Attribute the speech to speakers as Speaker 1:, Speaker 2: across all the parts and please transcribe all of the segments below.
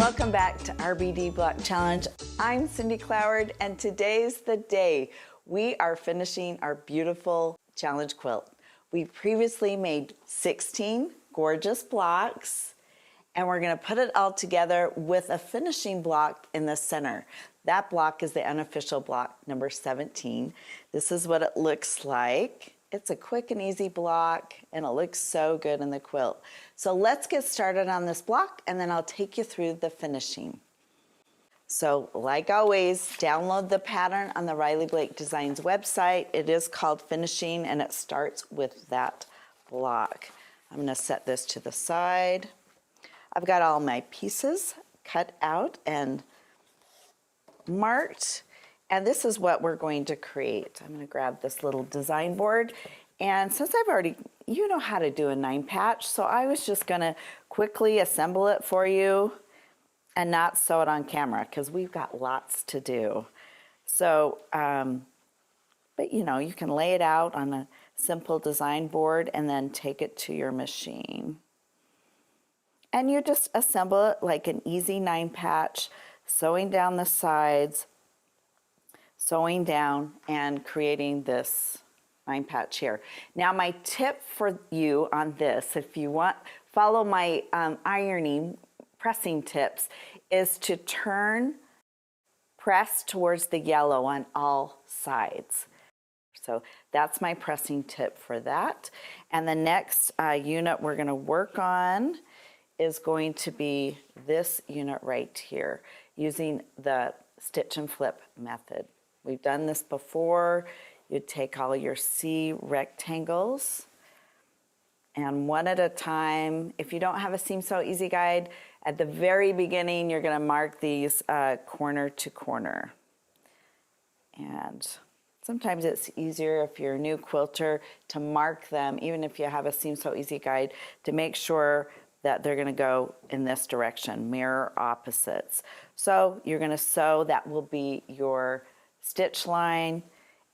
Speaker 1: Welcome back to RBD Block Challenge. I'm Cindy Cloward, and today's the day. We are finishing our beautiful challenge quilt. We previously made 16 gorgeous blocks, and we're going to put it all together with a finishing block in the center. That block is the unofficial block, number 17. This is what it looks like. It's a quick and easy block, and it looks so good in the quilt. So let's get started on this block, and then I'll take you through the finishing. So like always, download the pattern on the Riley Blake Designs website. It is called Finishing, and it starts with that block. I'm going to set this to the side. I've got all my pieces cut out and marked, and this is what we're going to create. I'm going to grab this little design board, and since I've already, you know how to do a 9-patch, so I was just going to quickly assemble it for you and not sew it on camera because we've got lots to do. So, but you know, you can lay it out on a simple design board and then take it to your machine. And you just assemble it like an easy 9-patch, sewing down the sides, sewing down, and creating this 9-patch here. Now my tip for you on this, if you want, follow my ironing, pressing tips, is to press towards the yellow on all sides. So that's my pressing tip for that. And the next unit we're going to work on is going to be this unit right here, using the stitch and flip method. We've done this before. You take all your C rectangles, and one at a time. If you don't have a Seam Sew Easy guide, at the very beginning, you're going to mark these corner to corner. And sometimes it's easier if you're a new quilter to mark them, even if you have a Seam Sew Easy guide, to make sure that they're going to go in this direction, mirror opposites. So you're going to sew, that will be your stitch line,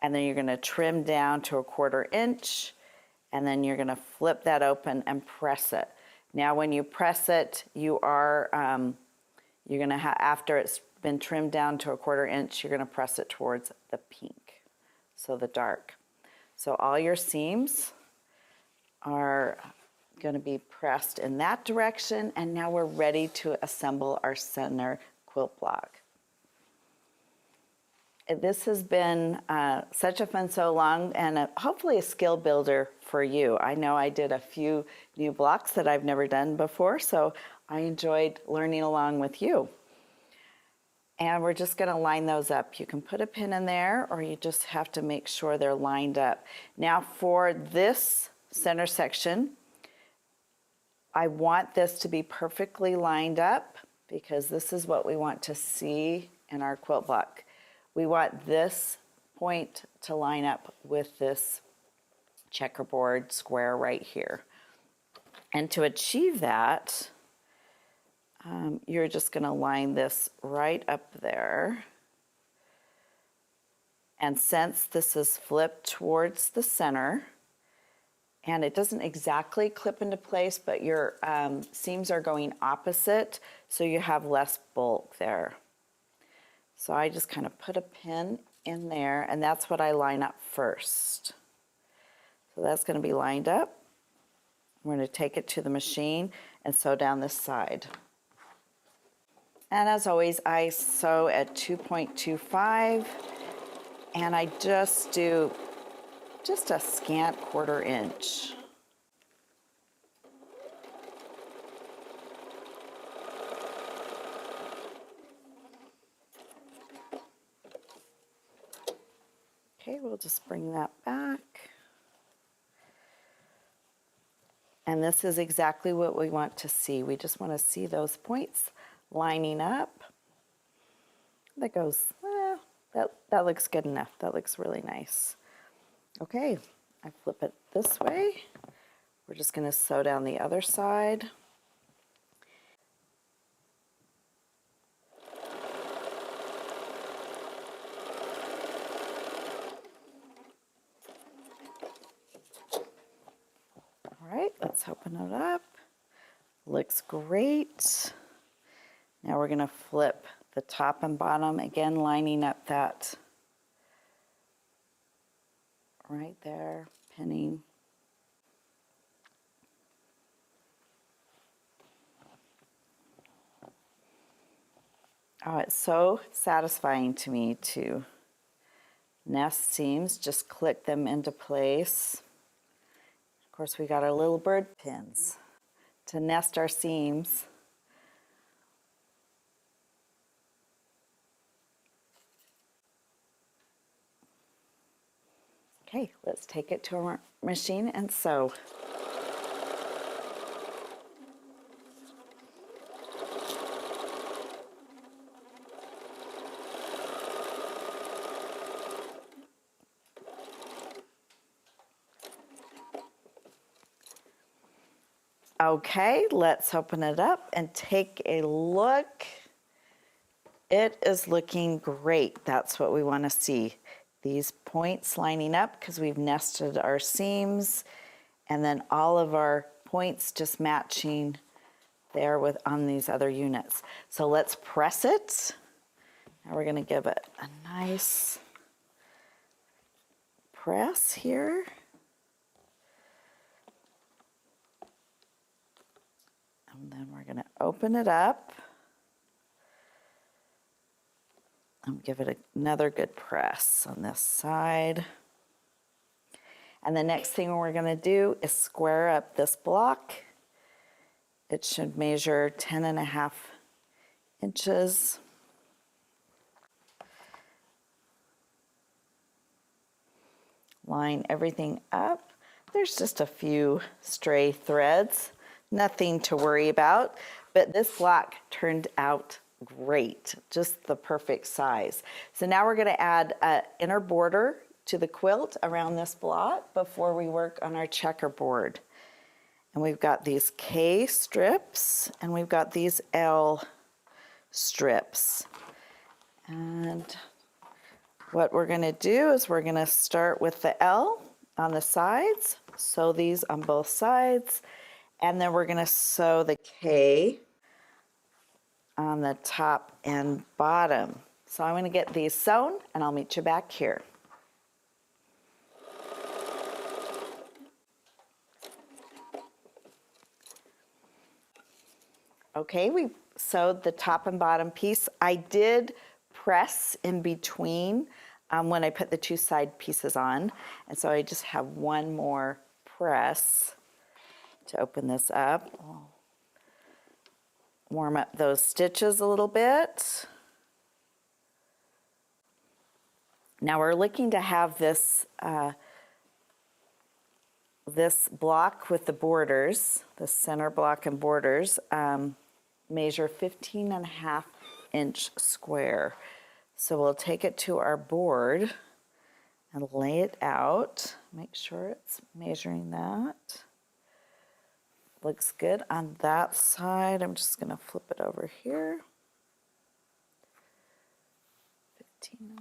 Speaker 1: and then you're going to trim down to a 1/4 inch, and then you're going to flip that open and press it. Now when you press it, you are, you're going to have, after it's been trimmed down to a 1/4 inch, you're going to press it towards the pink, so the dark. So all your seams are going to be pressed in that direction, and now we're ready to assemble our center quilt block. This has been such a fun so long, and hopefully a skill builder for you. I know I did a few new blocks that I've never done before, so I enjoyed learning along with you. And we're just going to line those up. You can put a pin in there, or you just have to make sure they're lined up. Now for this center section, I want this to be perfectly lined up because this is what we want to see in our quilt block. We want this point to line up with this checkerboard square right here. And to achieve that, you're just going to line this right up there. And since this is flipped towards the center, and it doesn't exactly clip into place, but your seams are going opposite, so you have less bulk there. So I just kind of put a pin in there, and that's what I line up first. So that's going to be lined up. We're going to take it to the machine and sew down this side. And as always, I sew at 2.25, and I just do just a scant 1/4 inch. Okay, we'll just bring that back. And this is exactly what we want to see. We just want to see those points lining up. That goes, well, that looks good enough. That looks really nice. Okay, I flip it this way. We're just going to sew down the other side. All right, let's open it up. Looks great. Now we're going to flip the top and bottom, again lining up that right there, pinning. Oh, it's so satisfying to me to nest seams, just click them into place. Of course, we got our little bird pins to nest our seams. Okay, let's take it to our machine and sew. Okay, let's open it up and take a look. It is looking great. That's what we want to see. These points lining up because we've nested our seams, and then all of our points just matching there with on these other units. So let's press it. Now we're going to give it a nice press here. And then we're going to open it up and give it another good press on this side. And the next thing we're going to do is square up this block. It should measure 10.5 inches. Line everything up. There's just a few stray threads. Nothing to worry about, but this block turned out great, just the perfect size. So now we're going to add an inner border to the quilt around this block before we work on our checkerboard. And we've got these K strips and we've got these L strips. And what we're going to do is we're going to start with the L on the sides, sew these on both sides. And then we're going to sew the K on the top and bottom. So I'm going to get these sewn and I'll meet you back here. Okay, we sewed the top and bottom piece. I did press in between when I put the two side pieces on. And so I just have one more press to open this up. I'll warm up those stitches a little bit. Now we're looking to have this this block with the borders, the center block and borders, measure 15.5 inch square. So we'll take it to our board and lay it out. Make sure it's measuring that. Looks good on that side. I'm just going to flip it over here. 15.5.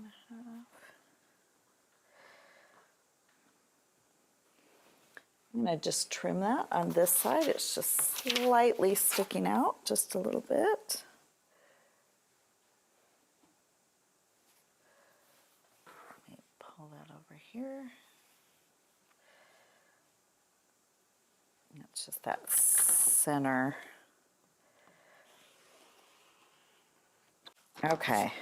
Speaker 1: I'm going to just trim that on this side. It's just slightly sticking out, just a little bit. Let me pull that over here. It's just that center. Okay.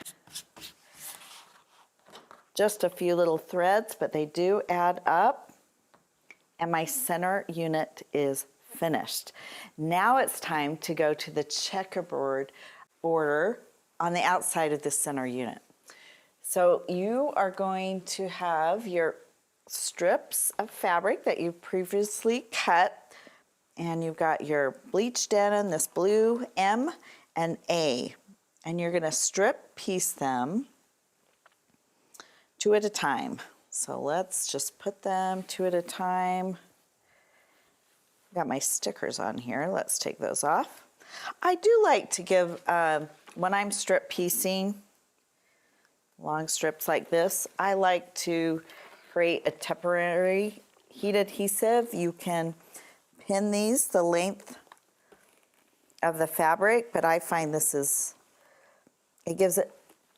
Speaker 1: Just a few little threads, but they do add up. And my center unit is finished. Now it's time to go to the checkerboard border on the outside of the center unit. So you are going to have your strips of fabric that you previously cut. And you've got your bleached denim, this blue M and A. And you're going to strip piece them 2 at a time. So let's just put them 2 at a time. Got my stickers on here. Let's take those off. I do like to give, when I'm strip piecing long strips like this, I like to create a temporary heat adhesive. You can pin these the length of the fabric, but I find it gives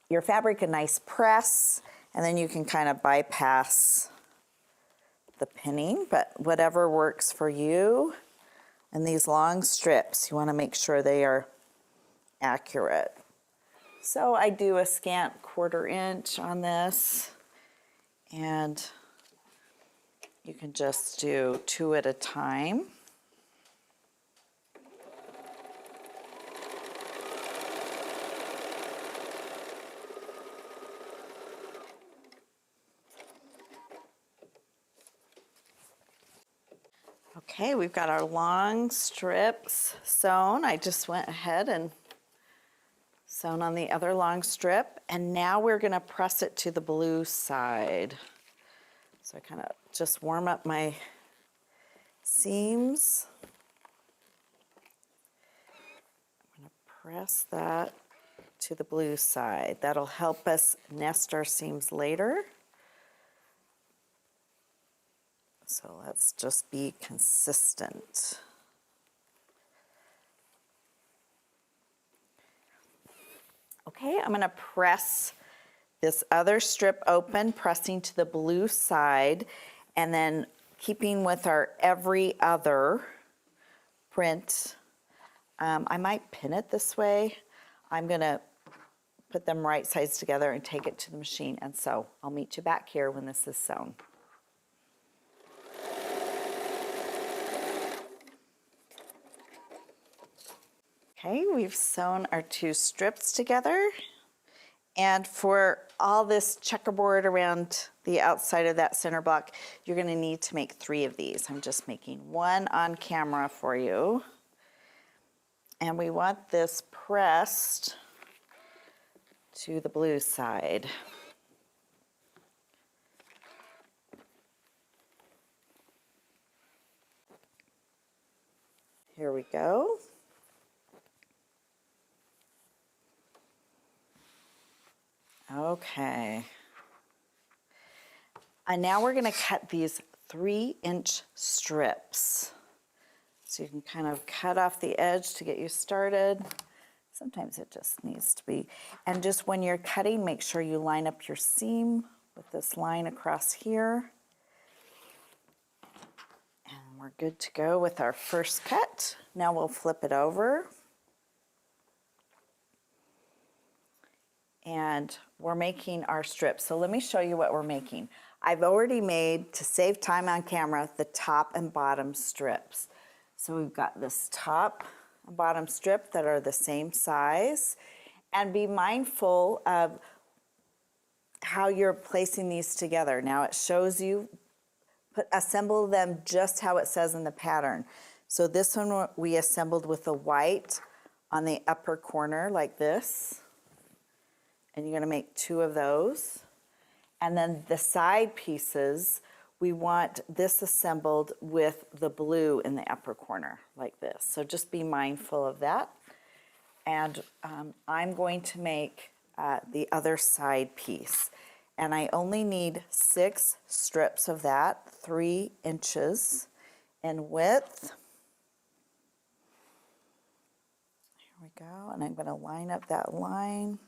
Speaker 1: your fabric a nice press, and then you can kind of bypass the pinning, but whatever works for you. And these long strips, you want to make sure they are accurate. So I do a scant 1/4 inch on this, and you can just do 2 at a time. Okay, we've got our long strips sewn. I just went ahead and sewn on the other long strip, and now we're going to press it to the blue side. So I kind of just warm up my seams. I'm going to press that to the blue side. That'll help us nest our seams later. So let's just be consistent. Okay, I'm going to press this other strip open, pressing to the blue side, and then keeping with our every other print. I might pin it this way. I'm going to put them right sides together and take it to the machine and sew. I'll meet you back here when this is sewn. Okay, we've sewn our 2 strips together. And for all this checkerboard around the outside of that center block, you're going to need to make 3 of these. I'm just making 1 on camera for you. And we want this pressed to the blue side. Here we go. Okay. And now we're going to cut these 3-inch strips. So you can kind of cut off the edge to get you started. Sometimes it just needs to be. And just when you're cutting, make sure you line up your seam with this line across here. And we're good to go with our first cut. Now we'll flip it over. And we're making our strips. So let me show you what we're making. I've already made, to save time on camera, the top and bottom strips. So we've got this top and bottom strip that are the same size. And be mindful of how you're placing these together. Now it shows you, assemble them just how it says in the pattern. So this one we assembled with the white on the upper corner like this. And you're going to make 2 of those. And then the side pieces, we want this assembled with the blue in the upper corner, like this. So just be mindful of that. And I'm going to make the other side piece. And I only need 6 strips of that, 3 inches in width. Here we go. And I'm going to line up that line.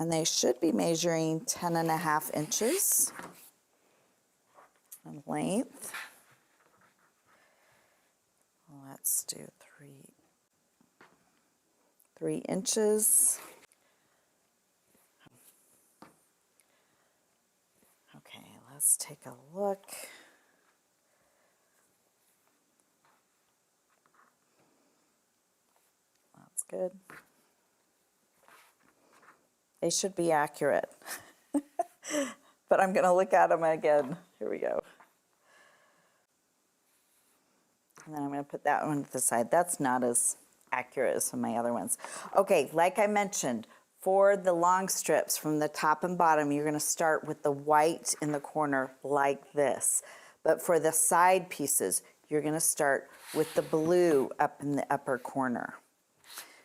Speaker 1: And they should be measuring 10.5 inches in length. Let's do 3 inches. Okay, let's take a look. That's good. They should be accurate. But I'm going to look at them again. Here we go. And then I'm going to put that one to the side. That's not as accurate as some of my other ones. Okay, like I mentioned, for the long strips from the top and bottom, you're going to start with the white in the corner like this. But for the side pieces, you're going to start with the blue up in the upper corner.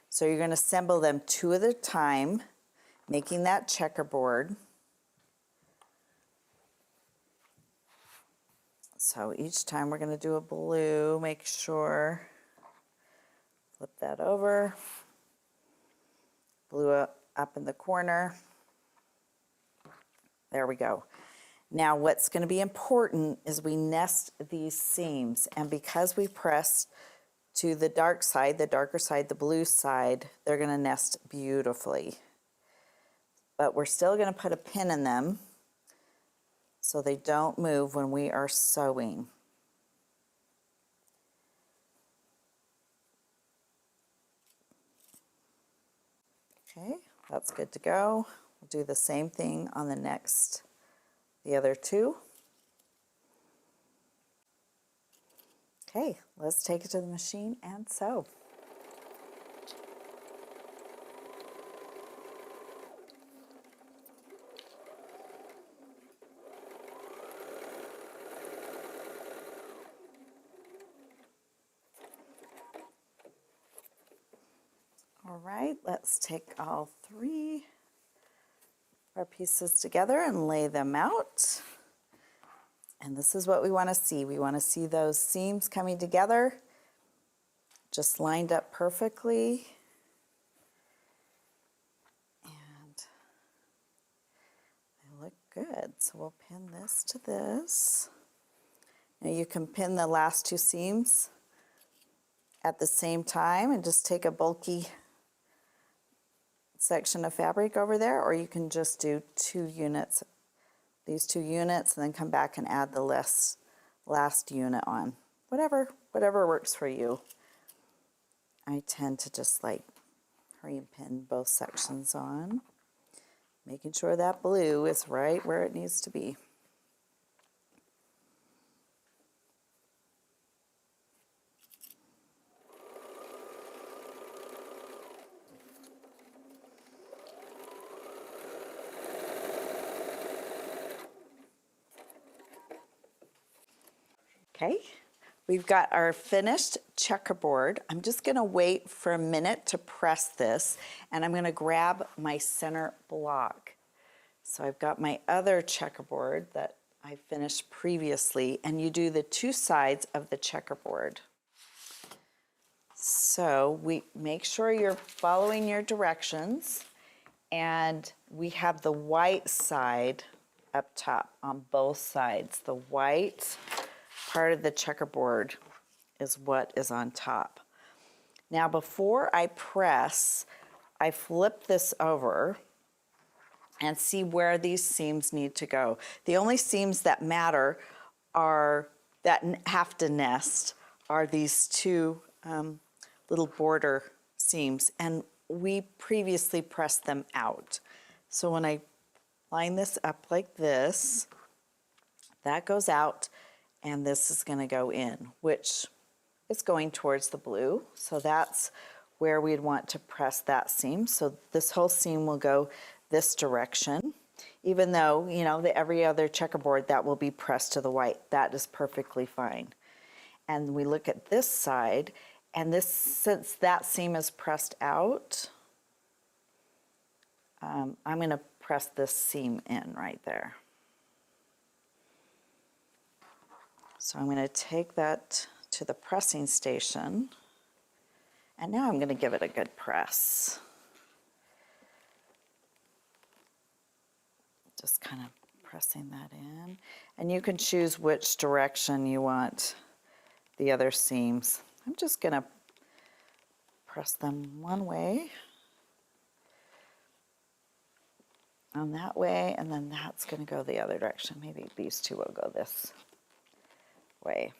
Speaker 1: So you're going to assemble them 2 at a time, making that checkerboard. So each time we're going to do a blue, make sure Flip that over. Blue up in the corner. There we go. Now what's going to be important is we nest these seams, and because we pressed to the dark side, the darker side, the blue side, they're going to nest beautifully. But we're still going to put a pin in them so they don't move when we are sewing. Okay, that's good to go. We'll do the same thing on the other two. Okay, let's take it to the machine and sew. All right, let's take all three of our pieces together and lay them out. And this is what we want to see. We want to see those seams coming together, just lined up perfectly. And they look good. So we'll pin this to this. Now you can pin the last two seams at the same time and just take a bulky section of fabric over there, or you can just do these two units, and then come back and add the last unit on. Whatever works for you. I tend to just like hurry and pin both sections on, making sure that blue is right where it needs to be. Okay, we've got our finished checkerboard. I'm just going to wait for a minute to press this, and I'm going to grab my center block. So I've got my other checkerboard that I finished previously, and you do the two sides of the checkerboard. So we make sure you're following your directions, and we have the white side up top on both sides. The white part of the checkerboard is what is on top. Now before I press, I flip this over and see where these seams need to go. The only seams that matter that have to nest are these two little border seams, and we previously pressed them out. So when I line this up like this, that goes out, and this is going to go in, which is going towards the blue. So that's where we'd want to press that seam. So this whole seam will go this direction, even though, you know, every other checkerboard that will be pressed to the white. That is perfectly fine. And we look at this side, and this, since that seam is pressed out, I'm going to press this seam in right there. So I'm going to take that to the pressing station, and now I'm going to give it a good press. Just kind of pressing that in. And you can choose which direction you want the other seams. I'm just going to press them one way, and that way, and then that's going to go the other direction. Maybe these two will go this way.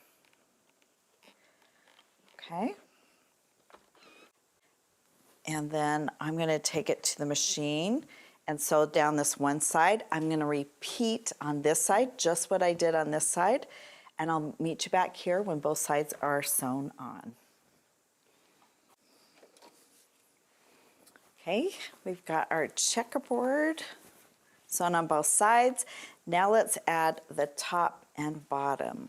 Speaker 1: Okay. And then I'm going to take it to the machine and sew down this one side. I'm going to repeat on this side just what I did on this side, and I'll meet you back here when both sides are sewn on. Okay, we've got our checkerboard sewn on both sides. Now let's add the top and bottom.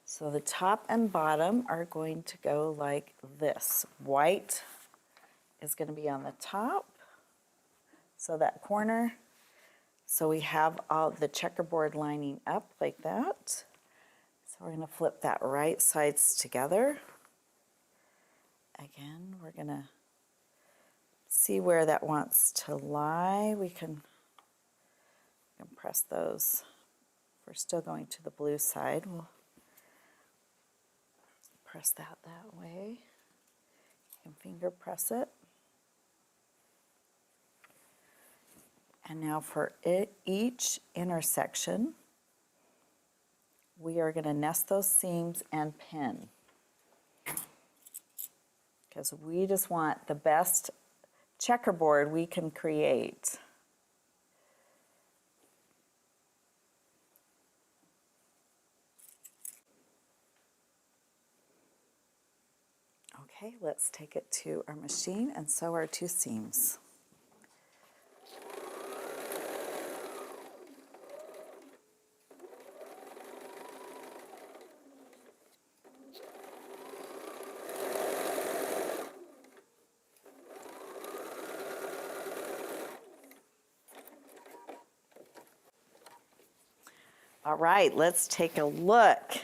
Speaker 1: So the top and bottom are going to go like this. White is going to be on the top, so that corner. So we have all the checkerboard lining up like that. So we're going to flip that right sides together. again, we're going to see where that wants to lie. We can press those. We're still going to the blue side. We'll press that way. You can finger press it. And now for each intersection, we are going to nest those seams and pin. Because we just want the best checkerboard we can create. Okay, let's take it to our machine and sew our 2 seams. All right, let's take a look.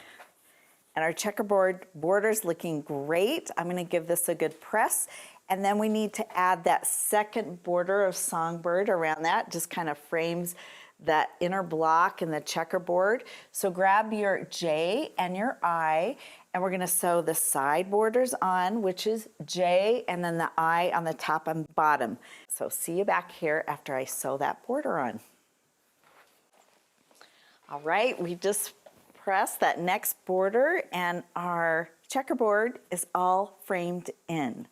Speaker 1: And our checkerboard border's looking great. I'm gonna give this a good press. And then we need to add that second border of songbird around that. Just kind of frames that inner block in the checkerboard. So grab your J and your I, and we're gonna sew the side borders on, which is J, and then the I on the top and bottom. So see you back here after I sew that border on. All right, we just pressed that next border and our checkerboard is all framed in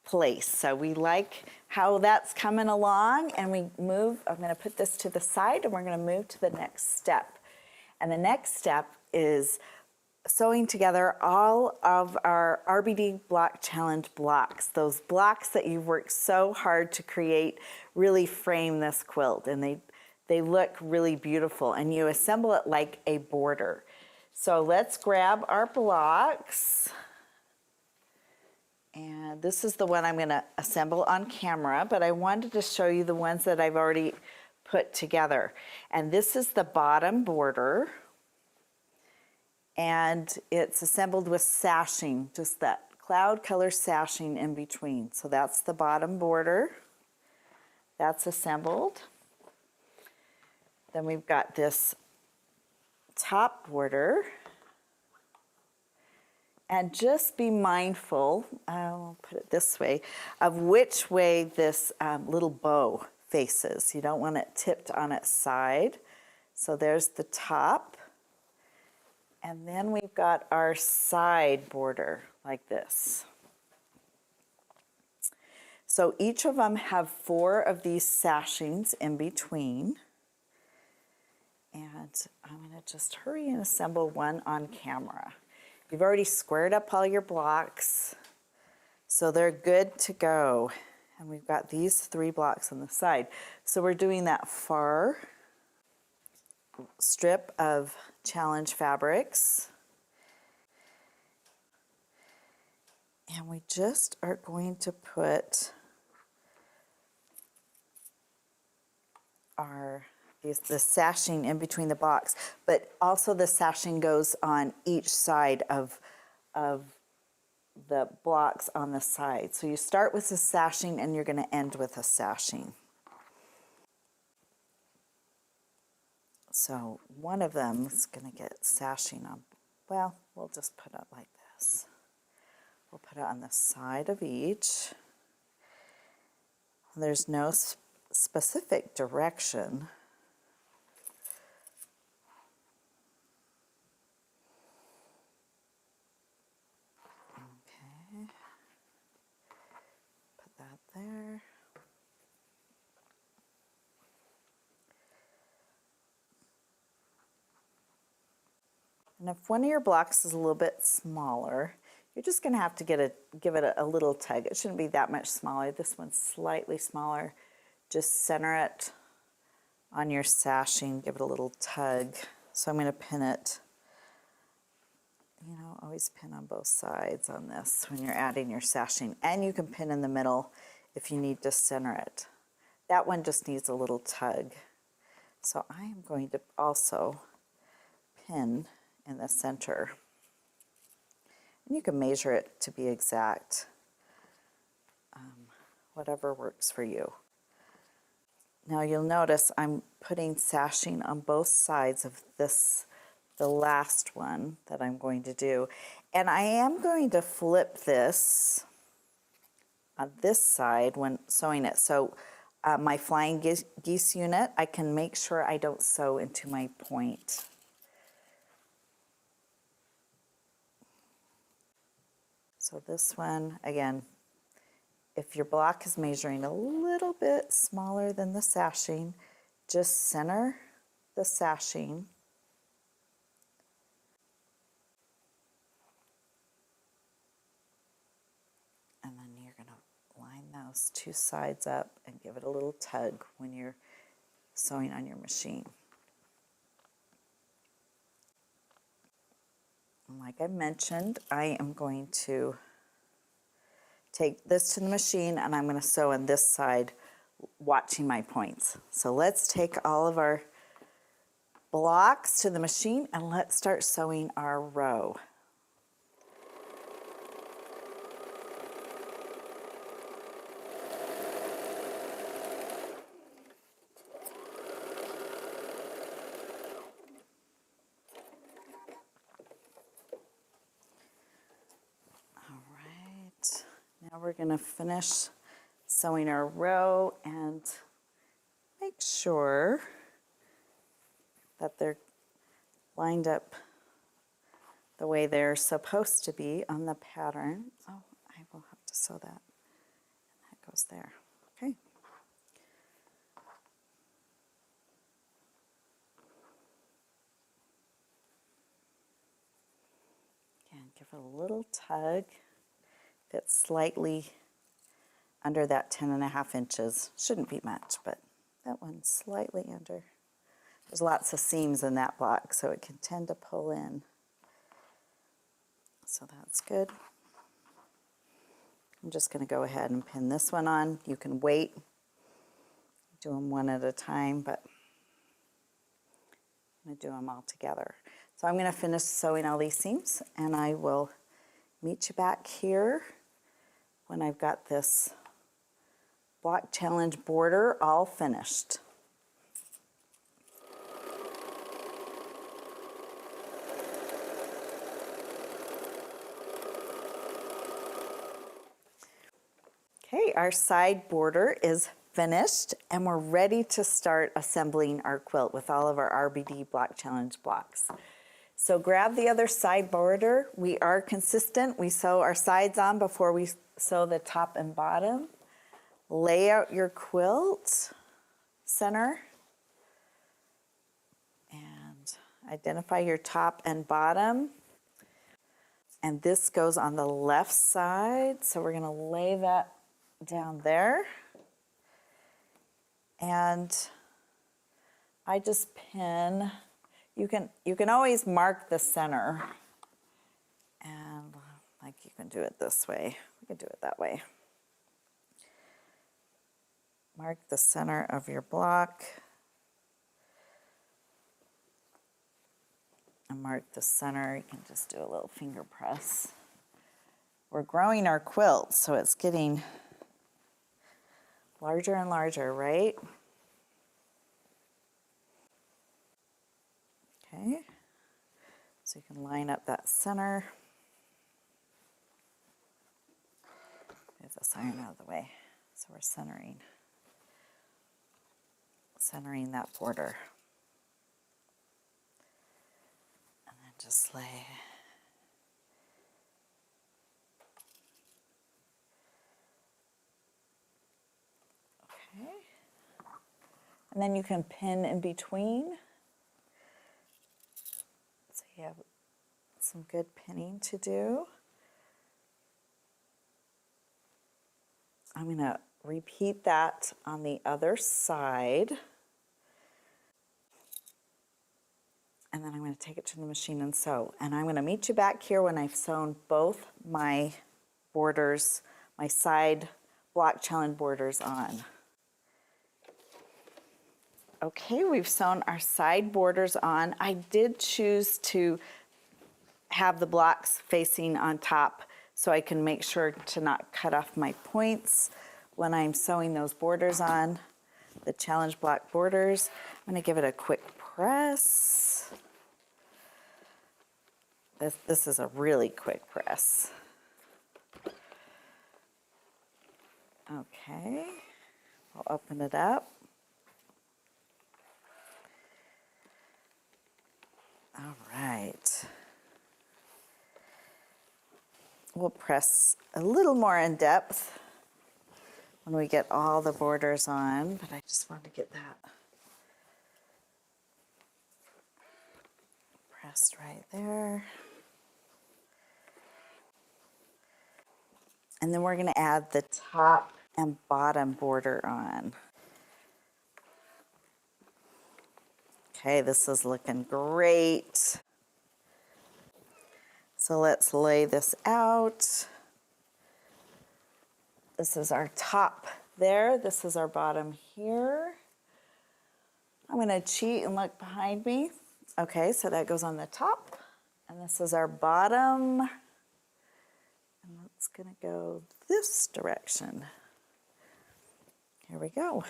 Speaker 1: place. So we like how that's coming along, and we move. I'm going to put this to the side and we're going to move to the next step. And the next step is sewing together all of our RBD Block Challenge blocks. Those blocks that you've worked so hard to create really frame this quilt, and they look really beautiful, and you assemble it like a border. So let's grab our blocks. And this is the one I'm gonna assemble on camera, but I wanted to show you the ones that I've already put together. And this is the bottom border. And it's assembled with sashing, just that cloud color sashing in between. So that's the bottom border. That's assembled. Then we've got this top border. And just be mindful, I'll put it this way, of which way this little bow faces. You don't want it tipped on its side. So there's the top. And then we've got our side border like this. So each of them have 4 of these sashings in between. And I'm going to just hurry and assemble one on camera. You've already squared up all your blocks, so they're good to go. And we've got these 3 blocks on the side. So we're doing that far strip of challenge fabrics. And we just are going to put the sashing in between the blocks, but also the sashing goes on each side of the blocks on the side. So you start with the sashing and you're going to end with a sashing. So one of them is going to get sashing on, well, we'll just put it like this. We'll put it on the side of each. There's no specific direction. Okay, put that there. And if one of your blocks is a little bit smaller, you're just going to have to give it a little tug. It shouldn't be that much smaller. This one's slightly smaller. Just center it on your sashing, give it a little tug. So I'm going to pin it. You know, always pin on both sides on this when you're adding your sashing. And you can pin in the middle if you need to center it. That one just needs a little tug. So I am going to also pin in the center. And you can measure it to be exact. whatever works for you. Now you'll notice I'm putting sashing on both sides of this, the last one that I'm going to do. And I am going to flip this on this side when sewing it. So my flying geese unit, I can make sure I don't sew into my point. So this one, again, if your block is measuring a little bit smaller than the sashing, just center the sashing. And then you're going to line those two sides up and give it a little tug when you're sewing on your machine. And like I mentioned, I am going to take this to the machine and I'm going to sew on this side watching my points. So let's take all of our blocks to the machine and let's start sewing our row. Now we're going to finish sewing our row and make sure that they're lined up the way they're supposed to be on the pattern. Oh, I will have to sew that. And that goes there. Okay. Again, give it a little tug. It's slightly under that 10.5 inches. Shouldn't be much, but that one's slightly under. There's lots of seams in that block, so it can tend to pull in. So that's good. I'm just going to go ahead and pin this one on. You can wait, do them one at a time, but I'm going to do them all together. So I'm going to finish sewing all these seams, and I will meet you back here when I've got this Block Challenge border all finished. Okay, our side border is finished and we're ready to start assembling our quilt with all of our RBD Block Challenge blocks. So grab the other side border. We are consistent. We sew our sides on before we sew the top and bottom. Lay out your quilt, center, and identify your top and bottom. And this goes on the left side, so we're going to lay that down there. And I just pin. You can always mark the center, and like you can do it this way. We can do it that way. Mark the center of your block, and mark the center. You can just do a little finger press. We're growing our quilt, so it's getting larger and larger, right? Okay, so you can line up that center. Move this iron out of the way. So we're centering that border. And then just lay. Okay. And then you can pin in between. So you have some good pinning to do. I'm going to repeat that on the other side. And then I'm going to take it to the machine and sew. And I'm going to meet you back here when I've sewn both my borders, my side Block Challenge borders on. Okay, we've sewn our side borders on. I did choose to have the blocks facing on top so I can make sure to not cut off my points when I'm sewing those borders on, the challenge block borders, I'm going to give it a quick press. This is a really quick press. Okay, I'll open it up. All right. We'll press a little more in depth when we get all the borders on, but I just wanted to get that pressed right there. And then we're going to add the top and bottom border on. Okay, this is looking great. So let's lay this out. This is our top there. This is our bottom here. I'm going to cheat and look behind me. Okay, so that goes on the top. And this is our bottom. And it's going to go this direction. Here we go.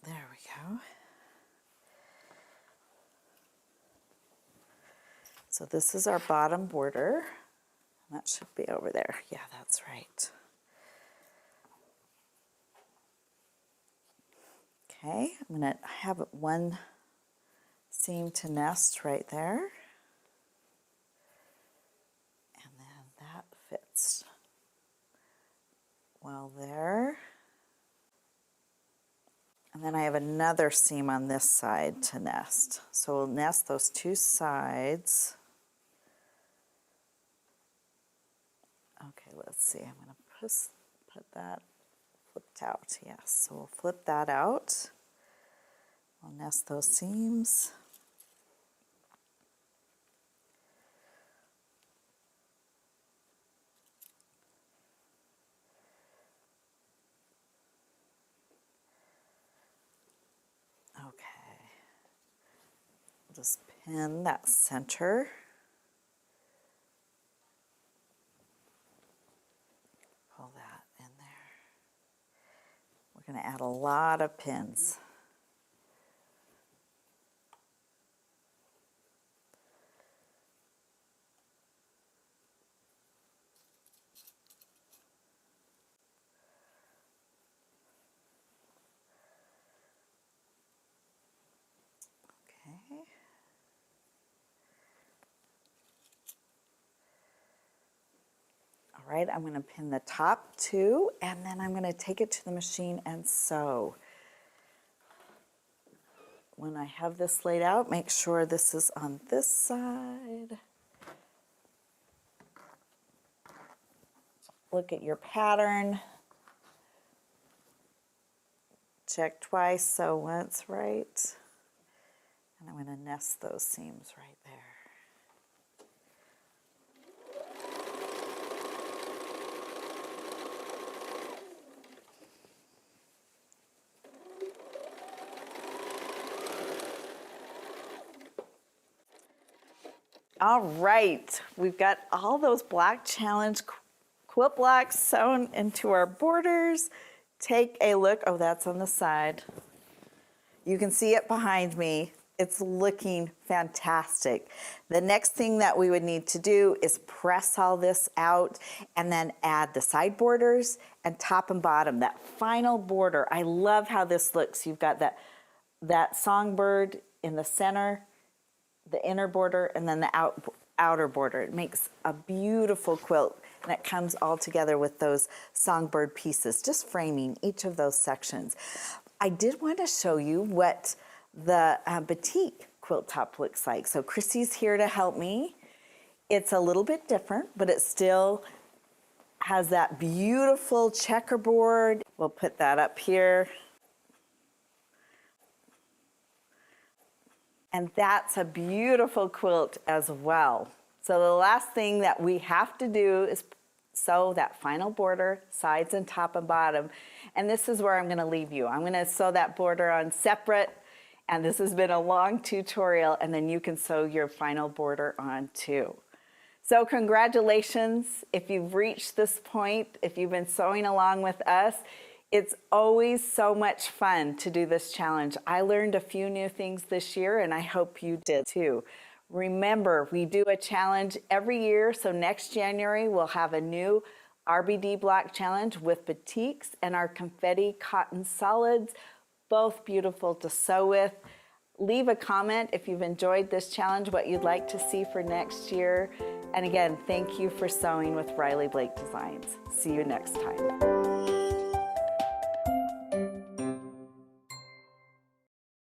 Speaker 1: There we go. So this is our bottom border. That should be over there. Yeah, that's right. Okay, I'm going to have one seam to nest right there. And then that fits well there. And then I have another seam on this side to nest. So we'll nest those two sides. Okay, let's see. I'm going to put that flipped out. Yes, so we'll flip that out. We'll nest those seams. Okay, just pin that center. Pull that in there. We're going to add a lot of pins. All right, I'm going to pin the top two, and then I'm going to take it to the machine and sew. When I have this laid out, make sure this is on this side. Look at your pattern. Check twice, sew once, right? And I'm going to nest those seams right there. All right, we've got all those Block Challenge quilt blocks sewn into our borders. Take a look. Oh, that's on the side. You can see it behind me. It's looking fantastic. The next thing that we would need to do is press all this out and then add the side borders and top and bottom, that final border. I love how this looks. You've got that songbird in the center, the inner border, and then the outer border. It makes a beautiful quilt, and it comes all together with those songbird pieces, just framing each of those sections. I did want to show you what the batik quilt top looks like. So Chrissy's here to help me. It's a little bit different, but it still has that beautiful checkerboard. We'll put that up here. And that's a beautiful quilt as well. So the last thing that we have to do is sew that final border, sides and top and bottom. And this is where I'm going to leave you. I'm going to sew that border on separate. And this has been a long tutorial, and then you can sew your final border on too. So congratulations if you've reached this point, if you've been sewing along with us. It's always so much fun to do this challenge. I learned a few new things this year, and I hope you did too. Remember, we do a challenge every year, so next January we'll have a new RBD Block Challenge with batiks and our confetti cotton solids, both beautiful to sew with. Leave a comment if you've enjoyed this challenge, what you'd like to see for next year. And again, thank you for sewing with Riley Blake Designs. See you next time.